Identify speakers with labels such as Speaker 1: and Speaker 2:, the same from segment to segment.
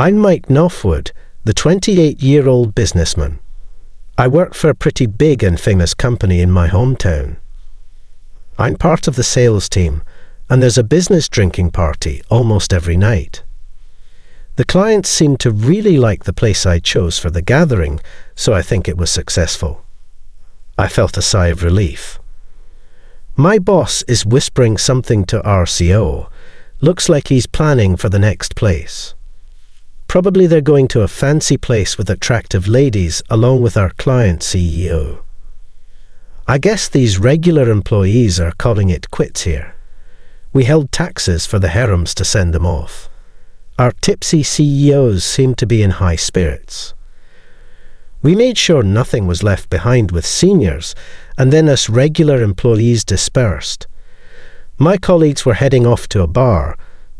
Speaker 1: I'm Mike Knoffwood, the 28-year-old businessman. I work for a pretty big and famous company in my hometown. I'm part of the sales team, and there's a business drinking party almost every night. The clients seem to really like the place I chose for the gathering, so I think it was successful. I felt a sigh of relief. My boss is whispering something to RCO. Looks like he's planning for the next place. Probably they're going to a fancy place with attractive ladies along with our client CEO. I guess these regular employees are calling it quits here. We held taxes for the harems to send them off. Our tipsy CEOs seem to be in high spirits. We made sure nothing was left behind with seniors, and then us regular employees dispersed. My colleagues were heading off to a bar,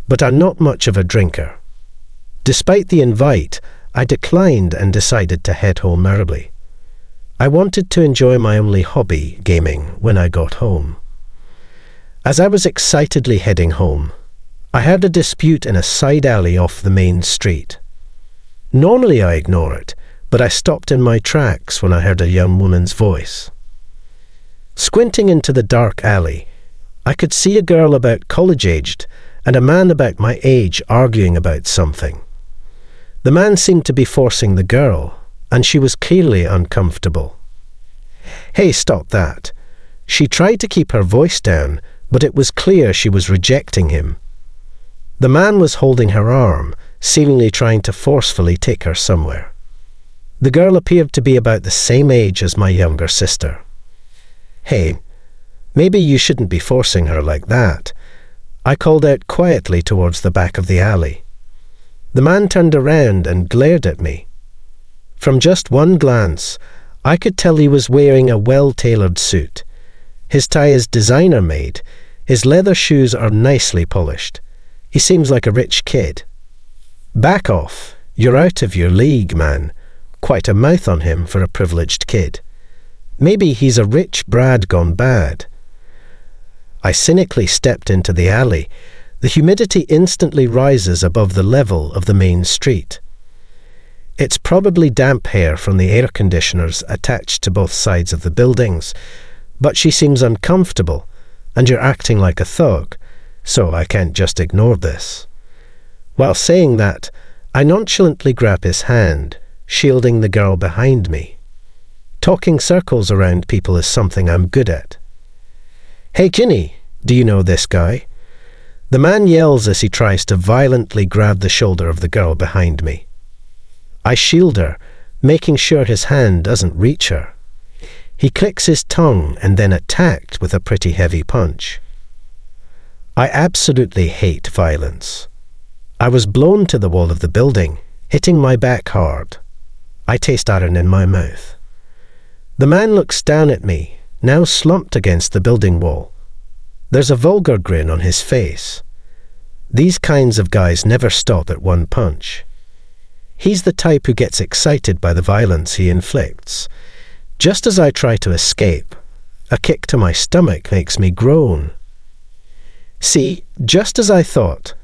Speaker 1: but I'm not much of a drinker. Despite the invite, I declined and decided to head home early. I wanted to enjoy my only hobby, gaming, when I got home. As I was excitedly heading home, I heard a dispute in a side alley off the main street. Normally I ignore it, but I stopped in my tracks when I heard a young woman's voice. Squinting into the dark alley, I could see a girl about college-aged and a man about my age arguing about something. The man seemed to be forcing the girl, and she was clearly uncomfortable. "Hey, stop that." She tried to keep her voice down, but it was clear she was rejecting him. The man was holding her arm, seemingly trying to forcefully take her somewhere. The girl appeared to be about the same age as my younger sister. "Hey, maybe you shouldn't be forcing her like that," I called out quietly towards the back of the alley. The man turned around and glared at me. From just one glance, I could tell he was wearing a well-tailored suit. His tie is designer-made, his leather shoes are nicely polished. He seems like a rich kid. "Back off, you're out of your league, man." Quite a mouth on him for a privileged kid. Maybe he's a rich Brad gone bad. I cynically stepped into the alley. The humidity instantly rises above the level of the main street. It's probably damp hair from the air conditioners attached to both sides of the buildings, but she seems uncomfortable, and you're acting like a thug, so I can't just ignore this. While saying that, I nonchalantly grab his hand, shielding the girl behind me. Talking circles around people is something I'm good at. "Hey Ginny, do you know this guy?" The man yells as he tries to violently grab the shoulder of the girl behind me. I shield her, making sure his hand doesn't reach her. He clicks his tongue and then attacked with a pretty heavy punch. I absolutely hate violence. I was blown to the wall of the building, hitting my back hard. I taste iron in my mouth. The man looks down at me, now slumped against the building wall. There's a vulgar grin on his face. These kinds of guys never stop at one punch. He's the type who gets excited by the violence he inflicts. Just as I try to escape, a kick to my stomach makes me groan. See, just as I thought,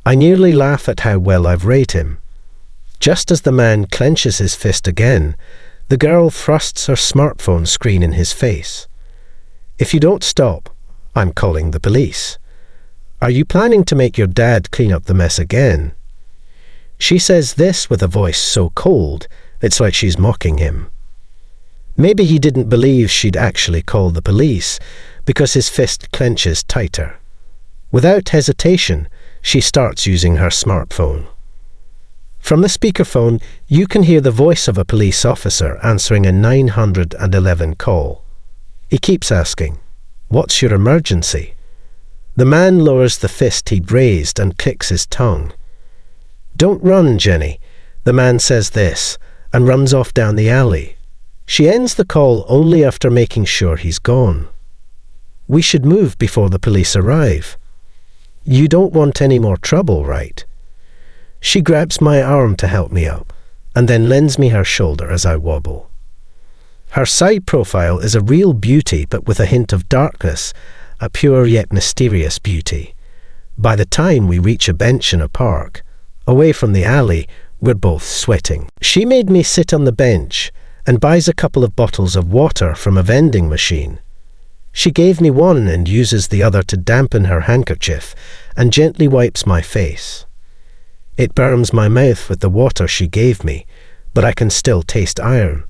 Speaker 1: I nearly laugh at how well I've rated him. Just as the man clenches his fist again, the girl thrusts her smartphone screen in his face. "If you don't stop, I'm calling the police. Are you planning to make your dad clean up the mess again?" She says this with a voice so cold, it's like she's mocking him. Maybe he didn't believe she'd actually call the police, because his fist clenches tighter. Without hesitation, she starts using her smartphone. From the speakerphone, you can hear the voice of a police officer answering a 911 call. He keeps asking, "What's your emergency?" The man lowers the fist he'd raised and clicks his tongue. "Don't run, Jenny." The man says this and runs off down the alley. She ends the call only after making sure he's gone. "We should move before the police arrive." "You don't want any more trouble, right?" She grabs my arm to help me up, and then lends me her shoulder as I wobble. Her side profile is a real beauty, but with a hint of darkness, a pure yet mysterious beauty. By the time we reach a bench in a park, Away from the alley, we're both sweating. She made me sit on the bench and buys a couple of bottles of water from a vending machine. She gave me one and uses the other to dampen her handkerchief and gently wipes my face. It burns my mouth with the water she gave me, but I can still taste iron.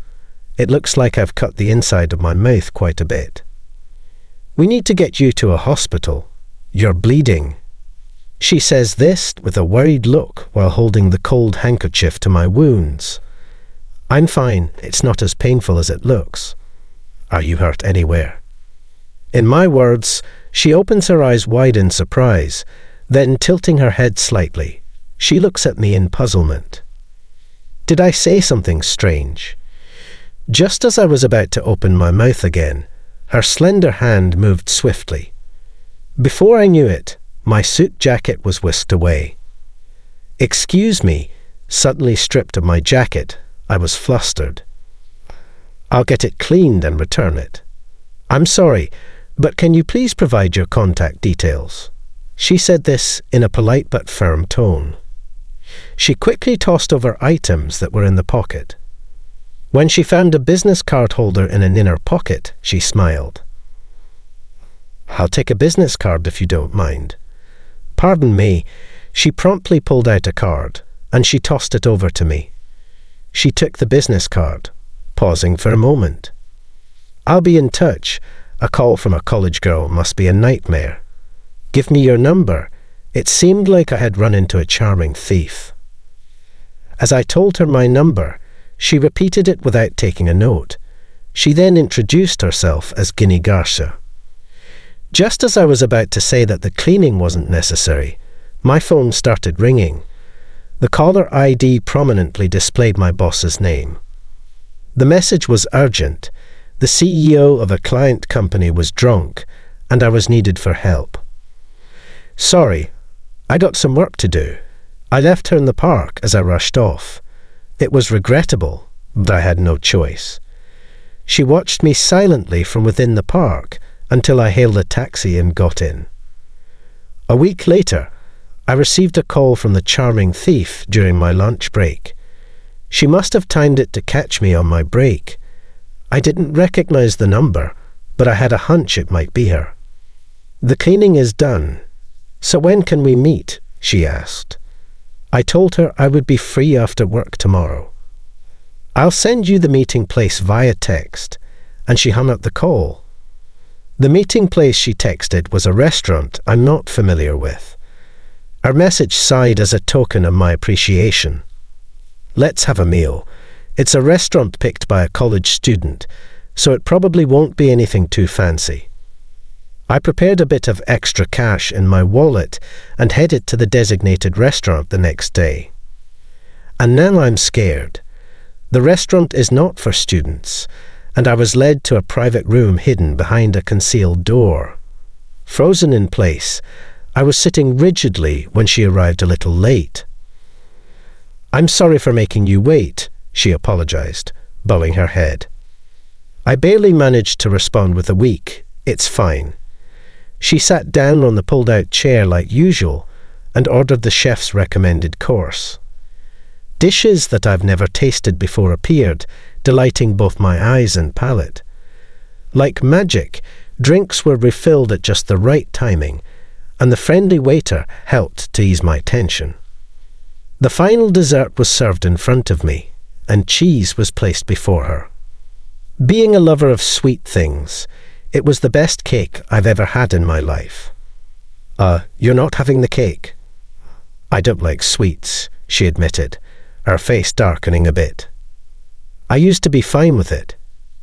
Speaker 1: It looks like I've cut the inside of my mouth quite a bit. We need to get you to a hospital. You're bleeding. She says this with a worried look while holding the cold handkerchief to my wounds. I'm fine. It's not as painful as it looks. Are you hurt anywhere? In my words, she opens her eyes wide in surprise, then tilting her head slightly, she looks at me in puzzlement. Did I say something strange? Just as I was about to open my mouth again, her slender hand moved swiftly. Before I knew it, my suit jacket was whisked away. Excuse me, suddenly stripped of my jacket, I was flustered. I'll get it cleaned and return it. I'm sorry, but can you please provide your contact details? She said this in a polite but firm tone. She quickly tossed over items that were in the pocket. When she found a business card holder in an inner pocket, she smiled. I'll take a business card if you don't mind. Pardon me. She promptly pulled out a card, and she tossed it over to me. She took the business card, pausing for a moment. I'll be in touch. A call from a college girl must be a nightmare. Give me your number. It seemed like I had run into a charming thief. As I told her my number, she repeated it without taking a note. She then introduced herself as Guinea Garcia. Just as I was about to say that the cleaning wasn't necessary, my phone started ringing. The caller ID prominently displayed my boss's name. The message was urgent. The CEO of a client company was drunk, and I was needed for help. Sorry, I got some work to do. I left her in the park as I rushed off. It was regrettable, but I had no choice. She watched me silently from within the park until I hailed a taxi and got in. A week later, I received a call from the charming thief during my lunch break. She must have timed it to catch me on my break. I didn't recognize the number, but I had a hunch it might be her. The cleaning is done. So when can we meet? She asked. I told her I would be free after work tomorrow. I'll send you the meeting place via text, and she hung up the call. The meeting place she texted was a restaurant I'm not familiar with. Her message sighed as a token of my appreciation. Let's have a meal. It's a restaurant picked by a college student, so it probably won't be anything too fancy. I prepared a bit of extra cash in my wallet and headed to the designated restaurant the next day. And now I'm scared. The restaurant is not for students, and I was led to a private room hidden behind a concealed door. Frozen in place, I was sitting rigidly when she arrived a little late. I'm sorry for making you wait, she apologized, bowing her head. I barely managed to respond with a weak, it's fine. She sat down on the pulled-out chair like usual and ordered the chef's recommended course. Dishes that I've never tasted before appeared, delighting both my eyes and palate. Like magic, drinks were refilled at just the right timing, and the friendly waiter helped to ease my tension. The final dessert was served in front of me, and cheese was placed before her. Being a lover of sweet things, it was the best cake I've ever had in my life. You're not having the cake? I don't like sweets, she admitted, her face darkening a bit. I used to be fine with it,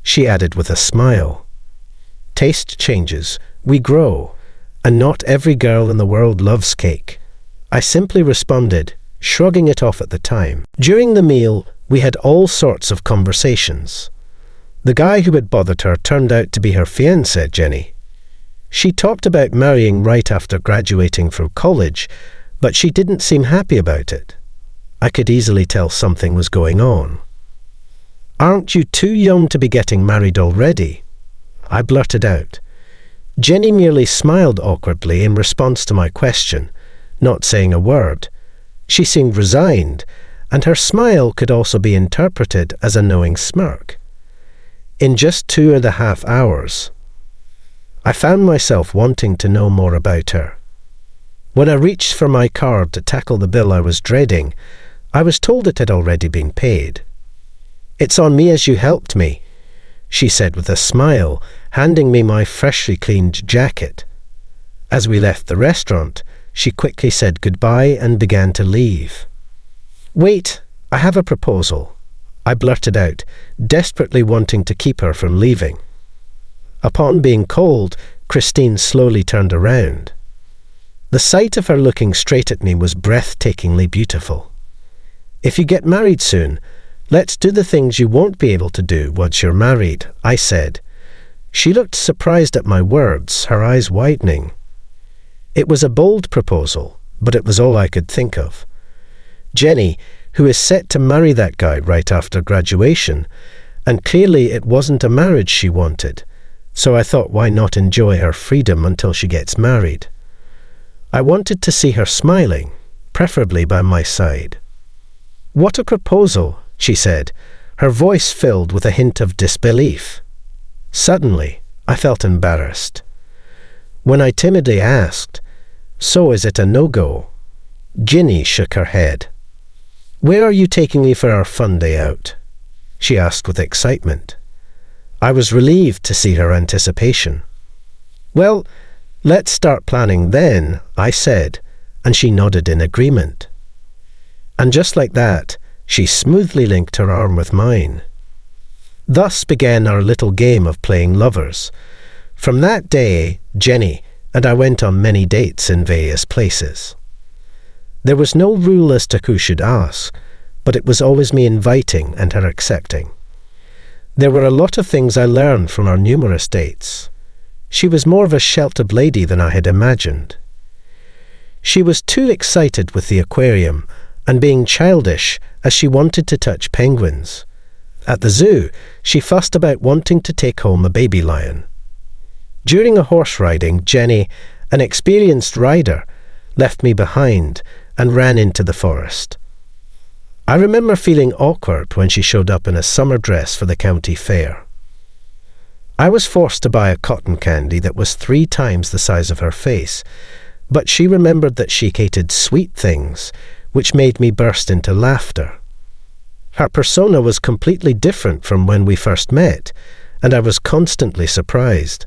Speaker 1: she added with a smile. Taste changes, we grow, and not every girl in the world loves cake. I simply responded, shrugging it off at the time. During the meal, we had all sorts of conversations. The guy who had bothered her turned out to be her fiancé, Jenny. She talked about marrying right after graduating from college, but she didn't seem happy about it. I could easily tell something was going on. Aren't you too young to be getting married already? I blurted out. Jenny merely smiled awkwardly in response to my question, not saying a word. She seemed resigned, and her smile could also be interpreted as a knowing smirk. In just 2.5 hours, I found myself wanting to know more about her. When I reached for my card to tackle the bill I was dreading, I was told it had already been paid. "It's on me as you helped me," she said with a smile, handing me my freshly cleaned jacket. As we left the restaurant, she quickly said goodbye and began to leave. "Wait, I have a proposal," I blurted out, desperately wanting to keep her from leaving. Upon being called, Christine slowly turned around. The sight of her looking straight at me was breathtakingly beautiful. "If you get married soon, let's do the things you won't be able to do once you're married," I said. She looked surprised at my words, her eyes widening. It was a bold proposal, but it was all I could think of. Jenny, who is set to marry that guy right after graduation, and clearly it wasn't a marriage she wanted, so I thought, why not enjoy her freedom until she gets married? I wanted to see her smiling, preferably by my side. "What a proposal," she said, her voice filled with a hint of disbelief. Suddenly, I felt embarrassed. When I timidly asked, "So is it a no-go?" Ginny shook her head. "Where are you taking me for our fun day out?" she asked with excitement. I was relieved to see her anticipation. "Well, let's start planning then," I said, and she nodded in agreement. And just like that, she smoothly linked her arm with mine. Thus began our little game of playing lovers. From that day, Jenny and I went on many dates in various places. There was no rule as to who should ask, but it was always me inviting and her accepting. There were a lot of things I learned from our numerous dates. She was more of a sheltered lady than I had imagined. She was too excited with the aquarium and being childish as she wanted to touch penguins. At the zoo, she fussed about wanting to take home a baby lion. During a horse riding, Jenny, an experienced rider, left me behind and ran into the forest. I remember feeling awkward when she showed up in a summer dress for the county fair. I was forced to buy a cotton candy that was 3 times the size of her face, but she remembered that she hated sweet things, which made me burst into laughter. Her persona was completely different from when we first met, and I was constantly surprised.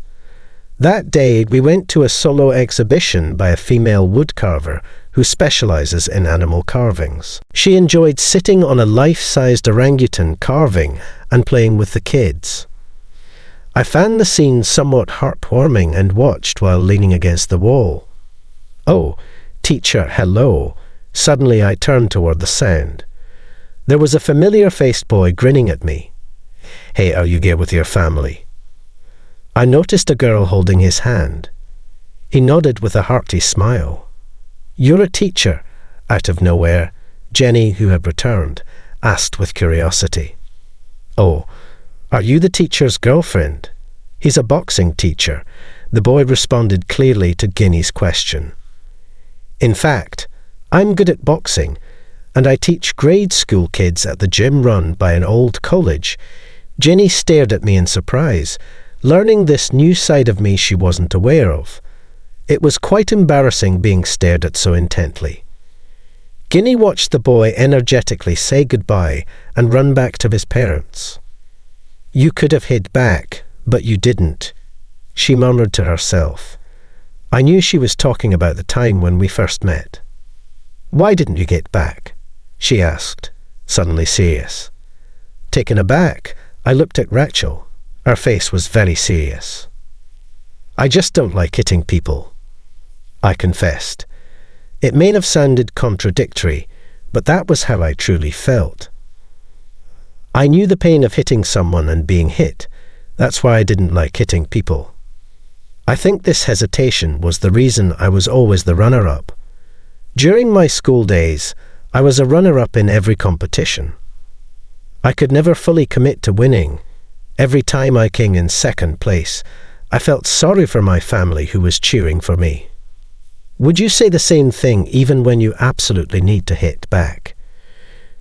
Speaker 1: That day, we went to a solo exhibition by a female woodcarver who specializes in animal carvings. She enjoyed sitting on a life-sized orangutan carving and playing with the kids. I found the scene somewhat heartwarming and watched while leaning against the wall. "Oh, teacher, hello." Suddenly I turned toward the sound. There was a familiar-faced boy grinning at me. "Hey, are you here with your family?" I noticed a girl holding his hand. He nodded with a hearty smile. "You're a teacher?" Out of nowhere, Jenny, who had returned, asked with curiosity. "Oh, are you the teacher's girlfriend?" "He's a boxing teacher," the boy responded clearly to Ginny's question. "In fact, I'm good at boxing, and I teach grade school kids at the gym run by an old college." Jenny stared at me in surprise, learning this new side of me she wasn't aware of. It was quite embarrassing being stared at so intently. Ginny watched the boy energetically say goodbye and run back to his parents. "You could have hid back, but you didn't," she murmured to herself. I knew she was talking about the time when we first met. "Why didn't you get back?" she asked, suddenly serious. Taken aback, I looked at Rachel. Her face was very serious. "I just don't like hitting people," I confessed. It may have sounded contradictory, but that was how I truly felt. I knew the pain of hitting someone and being hit. That's why I didn't like hitting people. I think this hesitation was the reason I was always the runner-up. During my school days, I was a runner-up in every competition. I could never fully commit to winning. Every time I came in second place, I felt sorry for my family who was cheering for me. Would you say the same thing even when you absolutely need to hit back?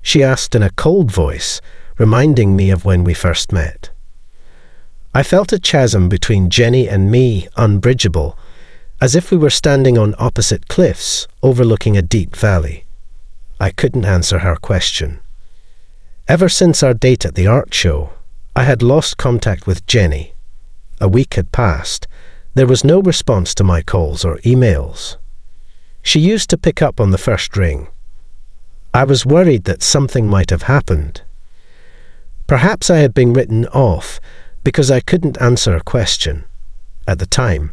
Speaker 1: She asked in a cold voice, reminding me of when we first met. I felt a chasm between Jenny and me unbridgeable, as if we were standing on opposite cliffs overlooking a deep valley. I couldn't answer her question. Ever since our date at the art show, I had lost contact with Jenny. A week had passed. There was no response to my calls or emails. She used to pick up on the first ring. I was worried that something might have happened. Perhaps I had been written off because I couldn't answer a question. At the time,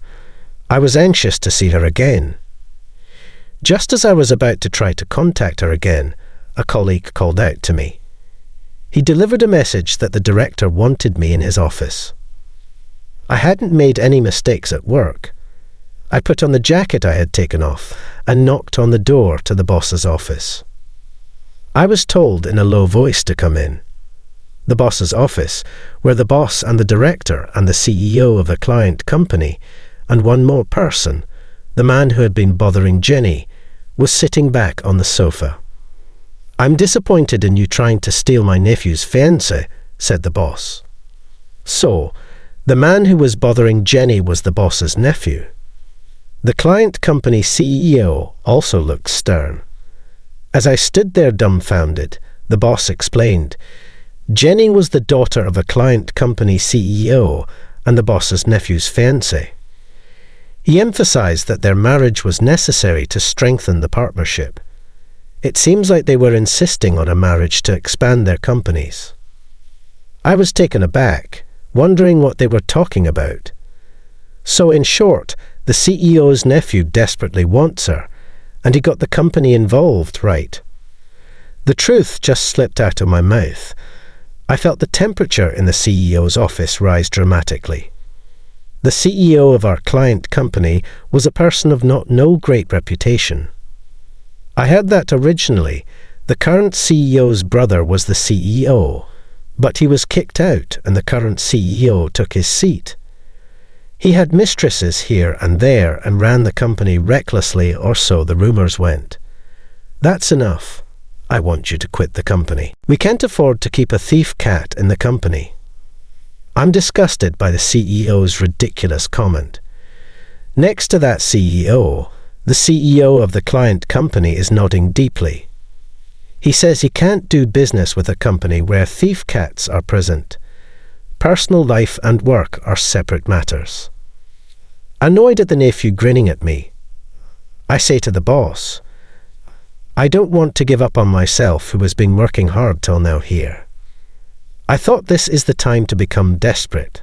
Speaker 1: I was anxious to see her again. Just as I was about to try to contact her again, a colleague called out to me. He delivered a message that the director wanted me in his office. I hadn't made any mistakes at work. I put on the jacket I had taken off and knocked on the door to the boss's office. I was told in a low voice to come in. The boss's office, where the boss and the director and the CEO of the client company and one more person, the man who had been bothering Jenny, was sitting back on the sofa. "I'm disappointed in you trying to steal my nephew's fiancée," said the boss. So, the man who was bothering Jenny was the boss's nephew. The client company CEO also looked stern. As I stood there dumbfounded, the boss explained, Jenny was the daughter of a client company CEO and the boss's nephew's fiancée. He emphasized that their marriage was necessary to strengthen the partnership. It seems like they were insisting on a marriage to expand their companies. I was taken aback, wondering what they were talking about. So in short, the CEO's nephew desperately wants her, and he got the company involved, right? The truth just slipped out of my mouth. I felt the temperature in the CEO's office rise dramatically. The CEO of our client company was a person of no great reputation. I heard that originally the current CEO's brother was the CEO, but he was kicked out and the current CEO took his seat. He had mistresses here and there and ran the company recklessly, or so the rumours went. That's enough. I want you to quit the company. We can't afford to keep a thief cat in the company. I'm disgusted by the CEO's ridiculous comment. Next to that CEO, the CEO of the client company is nodding deeply. He says he can't do business with a company where thief cats are present. Personal life and work are separate matters. Annoyed at the nephew grinning at me, I say to the boss, I don't want to give up on myself who has been working hard till now here. I thought this is the time to become desperate.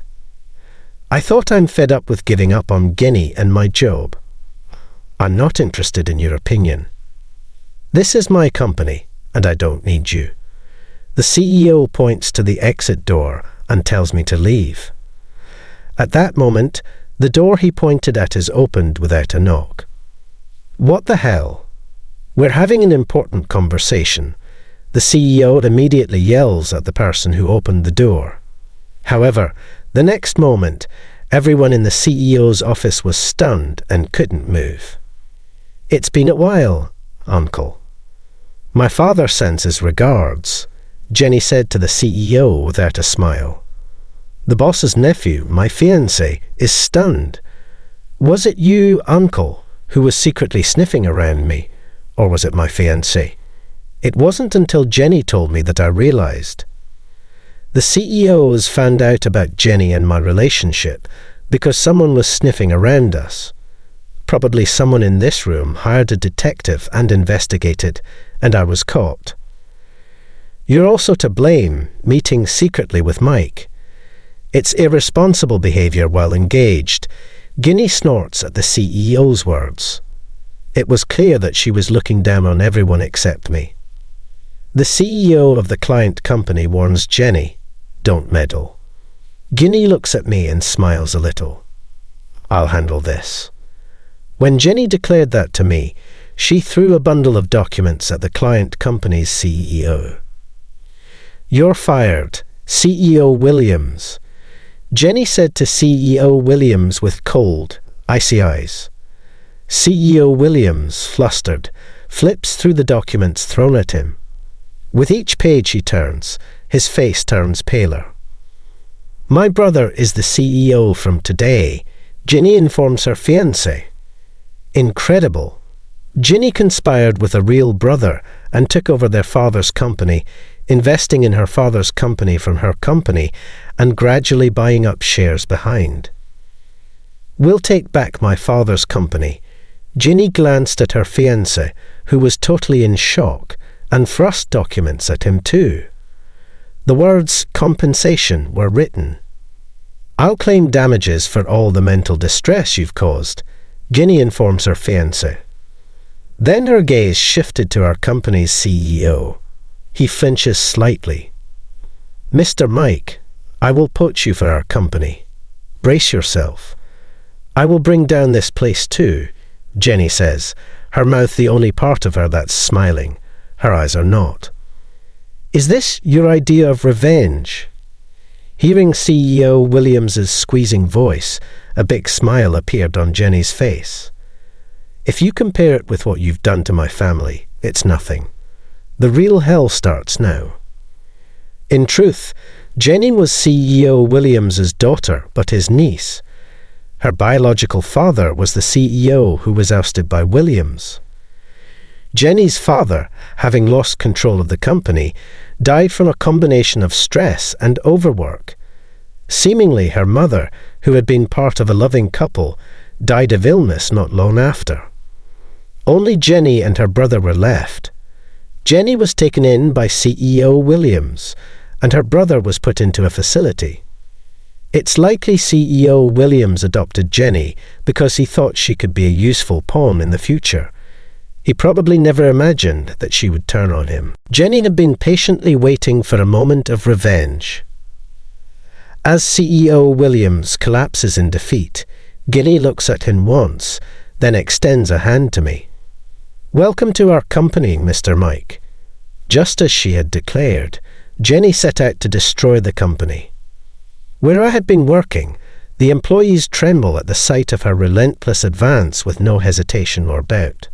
Speaker 1: I thought I'm fed up with giving up on Jenny and my job. I'm not interested in your opinion. This is my company, and I don't need you. The CEO points to the exit door and tells me to leave. At that moment, the door he pointed at is opened without a knock. What the hell? We're having an important conversation. The CEO immediately yells at the person who opened the door. However, the next moment, everyone in the CEO's office was stunned and couldn't move. It's been a while, Uncle. My father sends his regards, Jenny said to the CEO without a smile. The boss's nephew, my fiancé, is stunned. Was it you, Uncle, who was secretly sniffing around me, or was it my fiancé? It wasn't until Jenny told me that I realized. The CEOs found out about Jenny and my relationship because someone was sniffing around us. Probably someone in this room hired a detective and investigated, and I was caught. You're also to blame, meeting secretly with Mike. It's irresponsible behaviour while engaged. Ginny snorts at the CEO's words. It was clear that she was looking down on everyone except me. The CEO of the client company warns Jenny, don't meddle. Ginny looks at me and smiles a little. I'll handle this. When Jenny declared that to me, she threw a bundle of documents at the client company's CEO. You're fired, CEO Williams. Jenny said to CEO Williams with cold, icy eyes. CEO Williams, flustered, flips through the documents thrown at him. With each page he turns, his face turns paler. My brother is the CEO from today, Ginny informs her fiancé. Incredible. Ginny conspired with a real brother and took over their father's company, investing in her father's company from her company and gradually buying up shares behind. We'll take back my father's company. Ginny glanced at her fiancé, who was totally in shock, and thrust documents at him too. The words compensation were written. I'll claim damages for all the mental distress you've caused, Ginny informs her fiancé. Then her gaze shifted to our company's CEO. He flinches slightly. Mr. Mike, I will poach you for our company. Brace yourself. I will bring down this place too, Jenny says, her mouth the only part of her that's smiling. Her eyes are not. Is this your idea of revenge? Hearing CEO Williams's squeezing voice, a big smile appeared on Jenny's face. If you compare it with what you've done to my family, it's nothing. The real hell starts now. In truth, Jenny was CEO Williams's daughter, but his niece. Her biological father was the CEO who was ousted by Williams. Jenny's father, having lost control of the company, died from a combination of stress and overwork. Seemingly her mother, who had been part of a loving couple, died of illness not long after. Only Jenny and her brother were left. Jenny was taken in by CEO Williams, and her brother was put into a facility. It's likely CEO Williams adopted Jenny because he thought she could be a useful pawn in the future. He probably never imagined that she would turn on him. Jenny had been patiently waiting for a moment of revenge. As CEO Williams collapses in defeat, Ginny looks at him once, then extends a hand to me. Welcome to our company, Mr. Mike. Just as she had declared, Jenny set out to destroy the company. Where I had been working, the employees tremble at the sight of her relentless advance with no hesitation or doubt.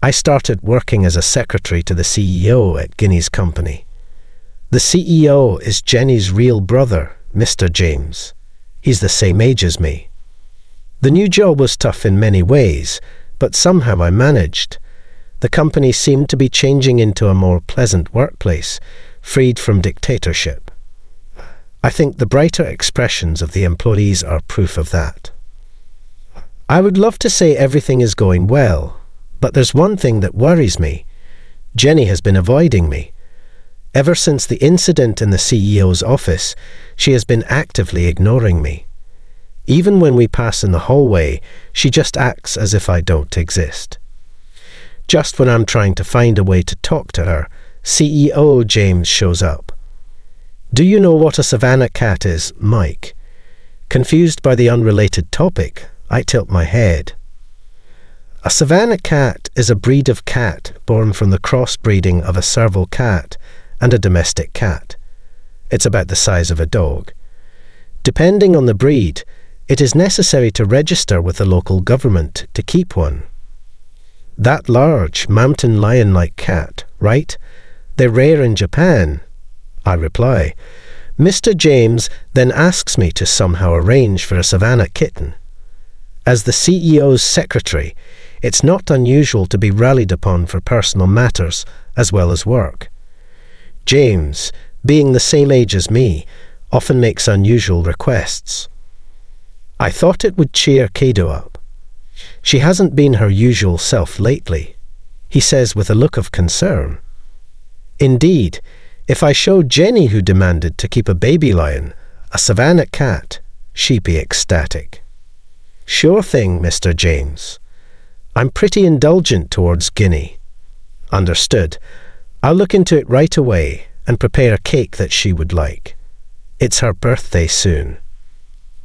Speaker 1: I started working as a secretary to the CEO at Ginny's company. The CEO is Jenny's real brother, Mr. James. He's the same age as me. The new job was tough in many ways, but somehow I managed. The company seemed to be changing into a more pleasant workplace, freed from dictatorship. I think the brighter expressions of the employees are proof of that. I would love to say everything is going well, but there's one thing that worries me. Jenny has been avoiding me. Ever since the incident in the CEO's office, she has been actively ignoring me. Even when we pass in the hallway, she just acts as if I don't exist. Just when I'm trying to find a way to talk to her, CEO James shows up. Do you know what a Savannah cat is, Mike? Confused by the unrelated topic, I tilt my head. A Savannah cat is a breed of cat born from the crossbreeding of a serval cat and a domestic cat. It's about the size of a dog. Depending on the breed, it is necessary to register with the local government to keep one. That large, mountain lion-like cat, right? They're rare in Japan. I reply. Mr. James then asks me to somehow arrange for a Savannah kitten. As the CEO's secretary, it's not unusual to be rallied upon for personal matters as well as work. James, being the same age as me, often makes unusual requests. I thought it would cheer Kado up. She hasn't been her usual self lately, he says with a look of concern. Indeed, if I showed Jenny who demanded to keep a baby lion, a Savannah cat, she'd be ecstatic. Sure thing, Mr. James. I'm pretty indulgent towards Ginny. Understood. I'll look into it right away and prepare a cake that she would like. It's her birthday soon.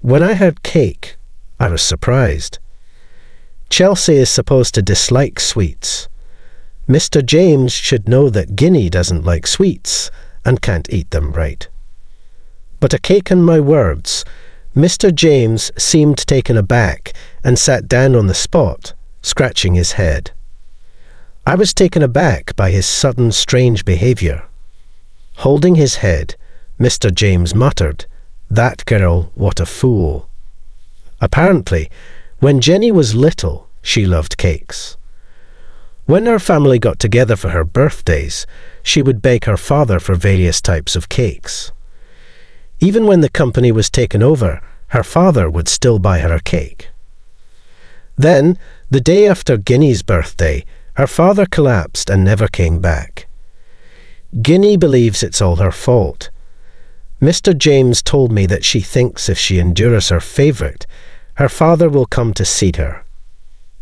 Speaker 1: When I heard cake, I was surprised. Chelsea is supposed to dislike sweets. Mr. James should know that Ginny doesn't like sweets and can't eat them right. But a cake on my words, Mr. James seemed taken aback and sat down on the spot, scratching his head. I was taken aback by his sudden strange behaviour. Holding his head, Mr. James muttered, "That girl, what a fool." Apparently, when Jenny was little, she loved cakes. When her family got together for her birthdays, she would beg her father for various types of cakes. Even when the company was taken over, her father would still buy her a cake. Then, the day after Ginny's birthday, her father collapsed and never came back. Ginny believes it's all her fault. Mr. James told me that she thinks if she endures her favourite, her father will come to see her.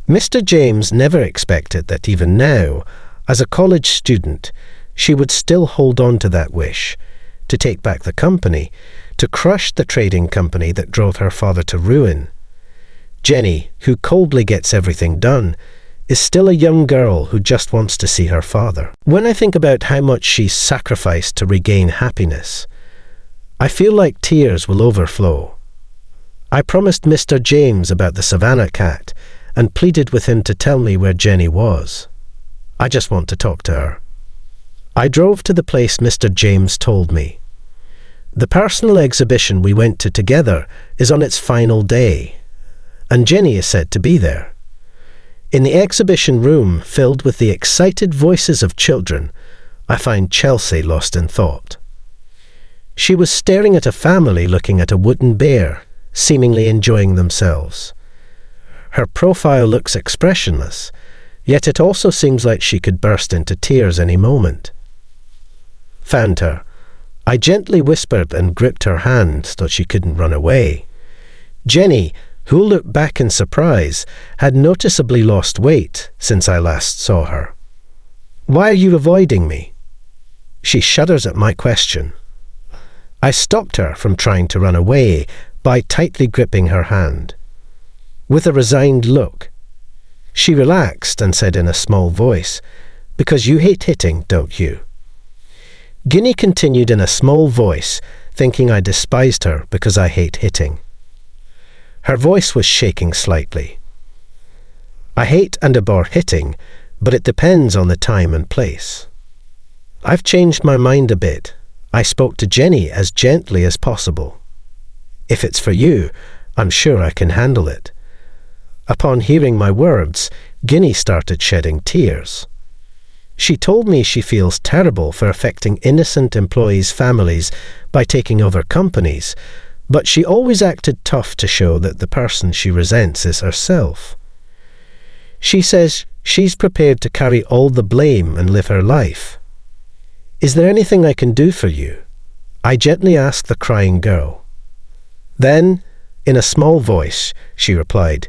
Speaker 1: Mr. James never expected that even now, as a college student, she would still hold on to that wish, to take back the company, to crush the trading company that drove her father to ruin. Jenny, who coldly gets everything done, is still a young girl who just wants to see her father. When I think about how much she's sacrificed to regain happiness, I feel like tears will overflow. I promised Mr. James about the Savannah cat and pleaded with him to tell me where Jenny was. I just want to talk to her. I drove to the place Mr. James told me. The personal exhibition we went to together is on its final day, and Jenny is said to be there. In the exhibition room, filled with the excited voices of children, I find Chelsea lost in thought. She was staring at a family looking at a wooden bear, seemingly enjoying themselves. Her profile looks expressionless, yet it also seems like she could burst into tears any moment. Found her. I gently whispered and gripped her hand so she couldn't run away. Jenny, who looked back in surprise, had noticeably lost weight since I last saw her. "Why are you avoiding me?" She shudders at my question. I stopped her from trying to run away by tightly gripping her hand. With a resigned look, she relaxed and said in a small voice, "Because you hate hitting, don't you?" Ginny continued in a small voice, thinking I despised her because I hate hitting. Her voice was shaking slightly. "I hate and abhor hitting, but it depends on the time and place. I've changed my mind a bit. I spoke to Jenny as gently as possible. If it's for you, I'm sure I can handle it." Upon hearing my words, Ginny started shedding tears. She told me she feels terrible for affecting innocent employees' families by taking over companies, but she always acted tough to show that the person she resents is herself. She says she's prepared to carry all the blame and live her life. "Is there anything I can do for you?" I gently asked the crying girl. Then, in a small voice, she replied,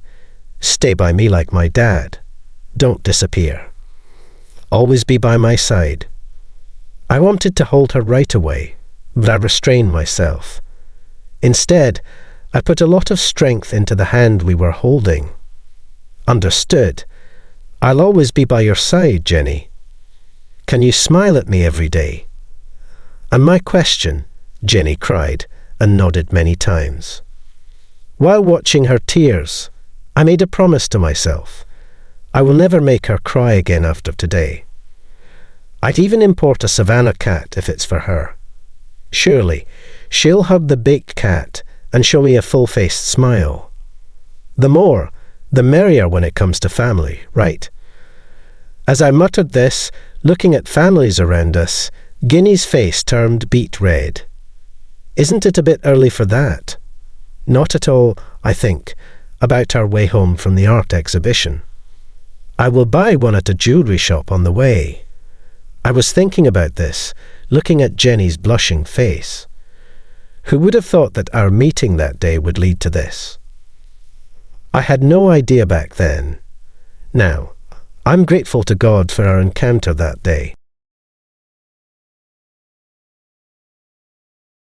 Speaker 1: "Stay by me like my dad. Don't disappear. Always be by my side." I wanted to hold her right away, but I restrained myself. Instead, I put a lot of strength into the hand we were holding. "Understood. I'll always be by your side, Jenny. Can you smile at me every day?" "And my question," Jenny cried and nodded many times. While watching her tears, I made a promise to myself. I will never make her cry again after today. I'd even import a Savannah cat if it's for her. Surely, she'll hug the big cat and show me a full-faced smile. The more, the merrier when it comes to family, right? As I muttered this, looking at families around us, Ginny's face turned beet red. Isn't it a bit early for that? Not at all, I think, about our way home from the art exhibition. I will buy one at a jewellery shop on the way. I was thinking about this, looking at Jenny's blushing face. Who would have thought that our meeting that day would lead to this? I had no idea back then. Now, I'm grateful to God for our encounter that day.